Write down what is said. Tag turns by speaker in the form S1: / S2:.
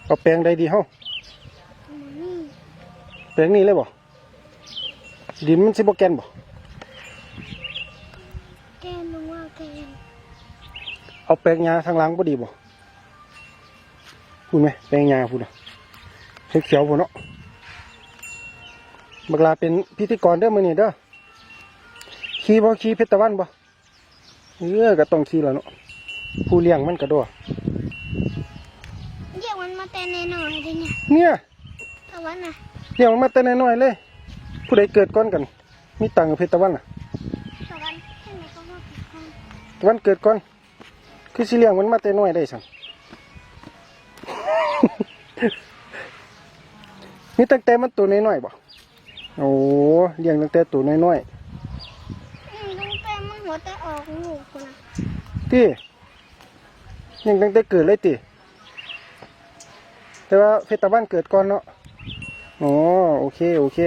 S1: เอาแปลงใดดีเฮ้าแปลงนี้เลยบ่ดินมันสิบ่แกนบ่
S2: แกนลงว่าแกน
S1: เอาแปลงหญ้าทางหลังบ่ดีบ่พูดไหมแปลงหญ้าพูดอ่ะเขียวๆพูดเนาะบักลาเป็นพิธีกรเด้อมื้อนี้เด้อขี่บ่ขี่เพชรตะวันบ่ก็ต้องขี่แล้วเนาะผู้เลี้ยงมันก็ด้ว
S2: เรียกมันมาแต่ในหน่อยดิ
S1: เนี่ย
S2: ตะวันน่ะ
S1: เลี้ยงมันมาแต่น้อยๆเลยผู้ใดเกิดก่อนกันมีตังกับเพชรตะวันน่ะ
S2: ตะวันแค่ไหนก็ว่าผิดกัน
S1: ตะวันเกิดก่อนคือสิเลี้ยงมันมาแต่น้อยได้สั่ง มีตั้งแต่มันตัวน้อยๆบ่โอ้เลี้ยงตั้งแต่ตัวน้อย
S2: ตั้งแต่มันหัวแต่ออกลูกคนน่ะ
S1: ที่ยังตั้งแต่เกิดเลยติแต่ว่าเพชรตะวันเกิดก่อนเนาะอ๋อโอเค